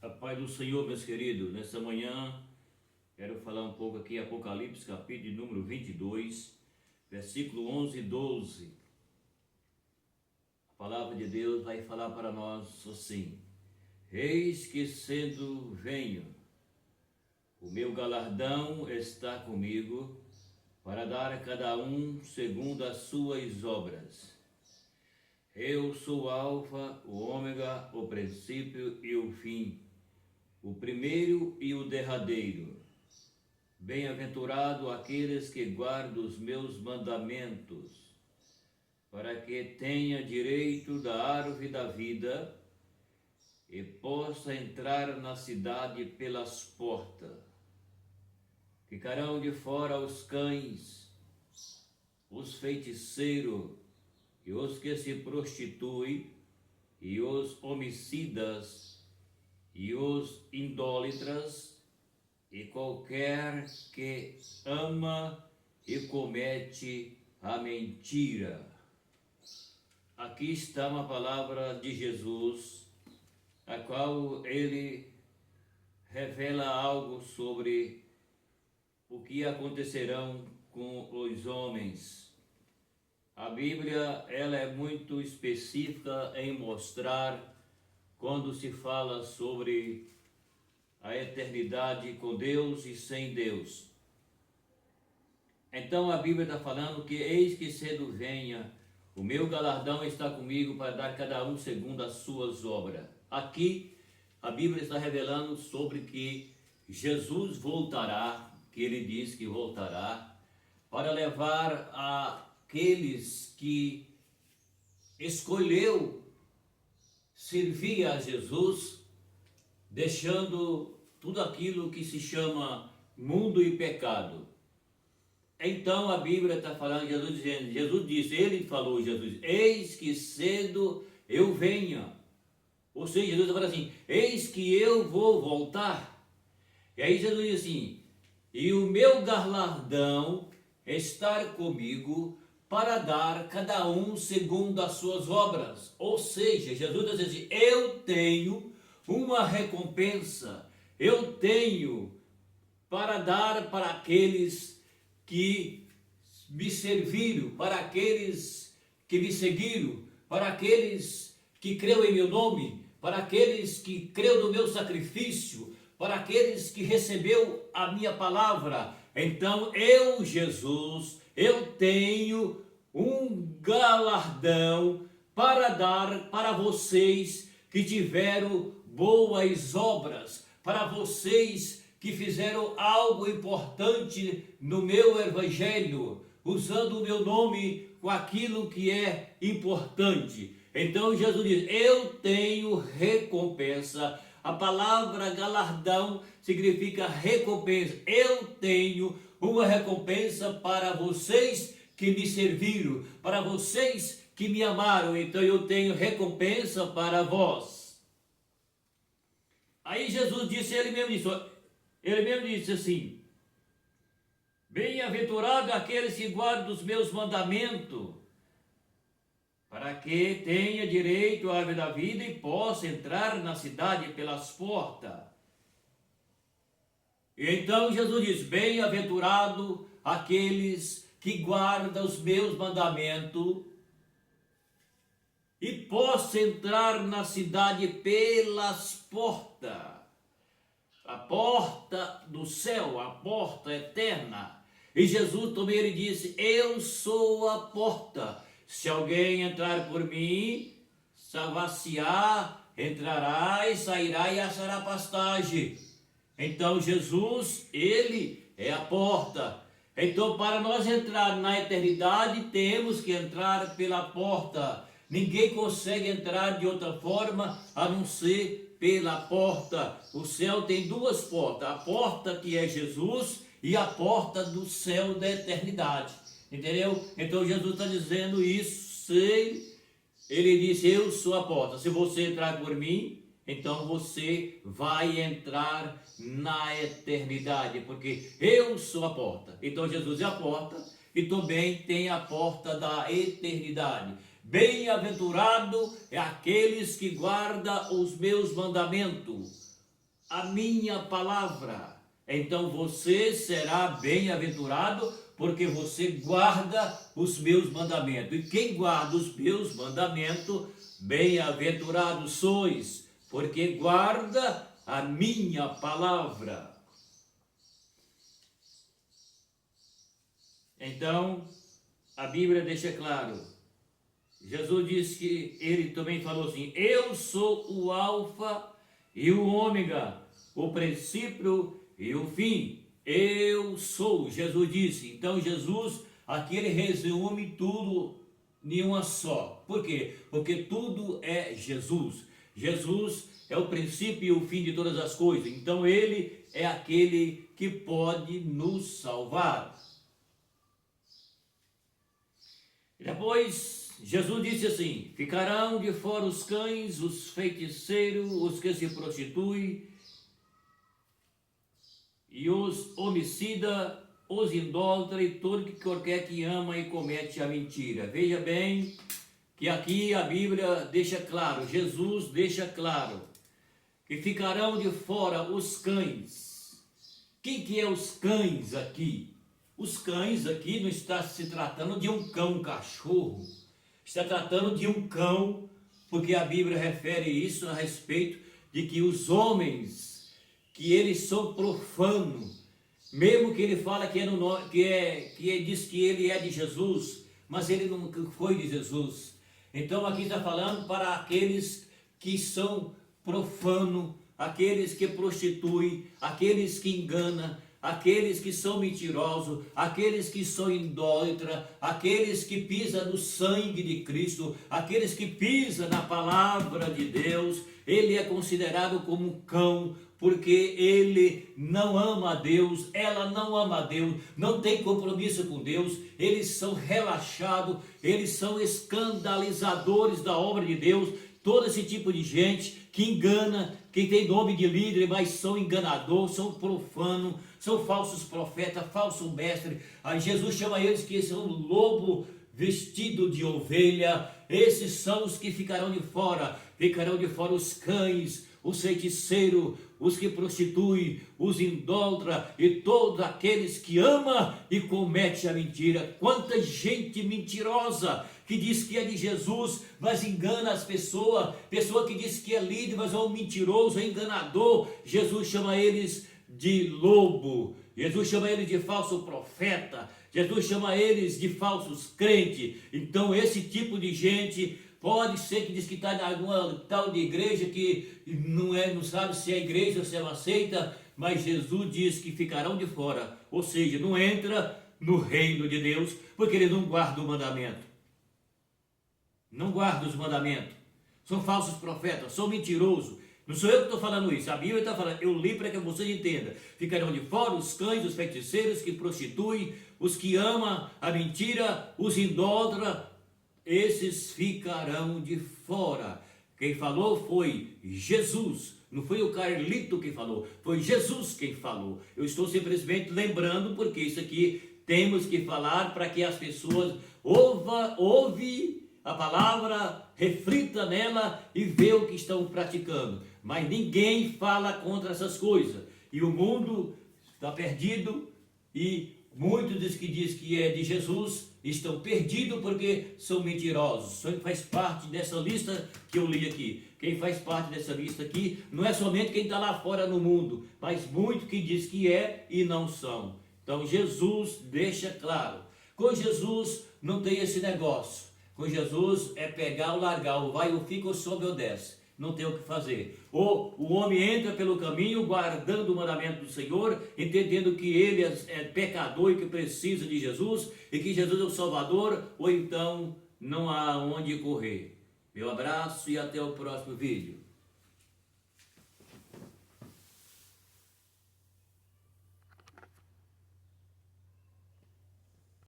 A paz do Senhor, meus queridos. Nessa manhã, quero falar um pouco aqui, Apocalipse, capítulo número 22, versículo 11 e 12. A palavra de Deus vai falar para nós assim: Eis que cedo venho, o meu galardão está comigo, para dar a cada um segundo as suas obras. Eu sou o Alfa, o Ômega, o princípio e o fim, o primeiro e o derradeiro. Bem-aventurado aqueles que guardam os meus mandamentos, para que tenha direito da árvore da vida e possa entrar na cidade pelas portas. Ficarão de fora os cães, os feiticeiros, e os que se prostituem, e os homicidas, e os idólatras, e qualquer que ama e comete a mentira. Aqui está uma palavra de Jesus, a qual ele revela algo sobre o que acontecerão com os homens. A Bíblia, ela é muito específica em mostrar quando se fala sobre a eternidade com Deus e sem Deus. Então a Bíblia está falando que eis que cedo venha, o meu galardão está comigo para dar cada um segundo as suas obras. Aqui a Bíblia está revelando sobre que Jesus voltará, que ele diz que voltará, para levar aqueles que escolheu servir a Jesus, deixando tudo aquilo que se chama mundo e pecado. Então a Bíblia está falando, Jesus disse, ele falou, Jesus, eis que cedo eu venha. Ou seja, Jesus está falando assim, eis que eu vou voltar. E aí Jesus diz assim, e o meu galardão está comigo para dar cada um segundo as suas obras. Ou seja, Jesus diz assim, eu tenho uma recompensa, eu tenho para dar para aqueles que me serviram, para aqueles que me seguiram, para aqueles que creram em meu nome, para aqueles que creram no meu sacrifício, para aqueles que recebeu a minha palavra. Então eu, Jesus, eu tenho um galardão para dar para vocês que tiveram boas obras, para vocês que fizeram algo importante no meu evangelho, usando o meu nome com aquilo que é importante. Então Jesus diz, eu tenho recompensa. A palavra galardão significa recompensa. Eu tenho uma recompensa para vocês que me serviram, para vocês que me amaram. Então eu tenho recompensa para vós. Aí Jesus disse, ele mesmo disse assim, bem-aventurado aqueles que guardam os meus mandamentos, para que tenha direito à árvore da vida e possa entrar na cidade pelas portas. E então Jesus diz, bem-aventurado aqueles que guardam os meus mandamentos e possa entrar na cidade pelas portas. A porta do céu, a porta eterna. E Jesus também ele disse, eu sou a porta. Se alguém entrar por mim, saciar, entrará e sairá e achará pastagem. Então Jesus, ele é a porta. Então para nós entrar na eternidade, temos que entrar pela porta. Ninguém consegue entrar de outra forma a não ser pela porta. O céu tem duas portas, a porta que é Jesus e a porta do céu da eternidade. Entendeu? Então Jesus está dizendo isso, ele disse, eu sou a porta. Se você entrar por mim, então você vai entrar na eternidade, porque eu sou a porta. Então Jesus é a porta e também tem a porta da eternidade. Bem-aventurado é aqueles que guardam os meus mandamentos. a minha palavra. Então você será bem-aventurado, porque você guarda os meus mandamentos. E quem guarda os meus mandamentos, bem-aventurados sois, porque guarda a minha palavra. Então, a Bíblia deixa claro. Jesus disse que ele também falou assim: eu sou o alfa e o ômega, o princípio e o fim. Eu sou, Jesus disse. Então Jesus, aqui ele resume tudo em uma só. Por quê? Porque tudo é Jesus. Jesus é o princípio e o fim de todas as coisas. Então ele é aquele que pode nos salvar. Depois Jesus disse assim: ficarão de fora os cães, os feiticeiros, os que se prostituem, e os homicidas, os idólatras e todo que qualquer que ama e comete a mentira. Veja bem que aqui a Bíblia deixa claro, Jesus deixa claro, que ficarão de fora os cães. Quem que é os cães aqui? Os cães aqui não está se tratando de um cão, um cachorro. Está tratando de um cão, porque a Bíblia refere isso a respeito de que os homens, que eles são profanos, mesmo que ele fala que diz que ele é de Jesus, mas ele não foi de Jesus. Então aqui está falando para aqueles que são profanos, aqueles que prostituem, aqueles que enganam, aqueles que são mentirosos, aqueles que são idólatras, aqueles que pisam no sangue de Cristo, aqueles que pisam na palavra de Deus. Ele é considerado como um cão, porque ele não ama a Deus, ela não ama a Deus, não tem compromisso com Deus, eles são relaxados, eles são escandalizadores da obra de Deus. Todo esse tipo de gente que engana, que tem nome de líder, mas são enganadores, são profanos, são falsos profetas, falsos mestres. Aí Jesus chama eles que são lobo vestido de ovelha. Esses são os que ficarão de fora os cães, os feiticeiros, os que prostituem, os idólatras e todos aqueles que amam e cometem a mentira. Quanta gente mentirosa que diz que é de Jesus, mas engana as pessoas. Pessoa que diz que é líder, mas é um mentiroso, é enganador. Jesus chama eles de lobo. Jesus chama eles de falso profeta. Jesus chama eles de falsos crentes. Então esse tipo de gente pode ser que diz que está em alguma tal de igreja que não sabe se é igreja ou se é uma seita, mas Jesus diz que ficarão de fora, ou seja, não entra no reino de Deus, porque ele não guarda o mandamento. Não guarda os mandamentos. São falsos profetas, são mentirosos. Não sou eu que estou falando isso, a Bíblia está falando, eu li para que vocês entendam. Ficarão de fora os cães, os feiticeiros, que prostituem, os que amam a mentira, os idólatras, esses ficarão de fora. Quem falou foi Jesus, não foi o Carlito que falou, foi Jesus quem falou. Eu estou simplesmente lembrando, porque isso aqui temos que falar para que as pessoas ouvem a palavra, reflita nela e vê o que estão praticando. Mas ninguém fala contra essas coisas. E o mundo está perdido, e muitos que dizem que é de Jesus estão perdidos porque são mentirosos. Quem faz parte dessa lista que eu li aqui, quem faz parte dessa lista aqui, não é somente quem está lá fora no mundo, mas muitos que diz que é e não são. Então Jesus deixa claro, com Jesus não tem esse negócio. Com Jesus é pegar ou largar, ou vai ou fica ou sobe ou desce. Não tem o que fazer. Ou o homem entra pelo caminho guardando o mandamento do Senhor, entendendo que ele é pecador e que precisa de Jesus, e que Jesus é o Salvador, ou então não há onde correr. Meu abraço e até o próximo vídeo.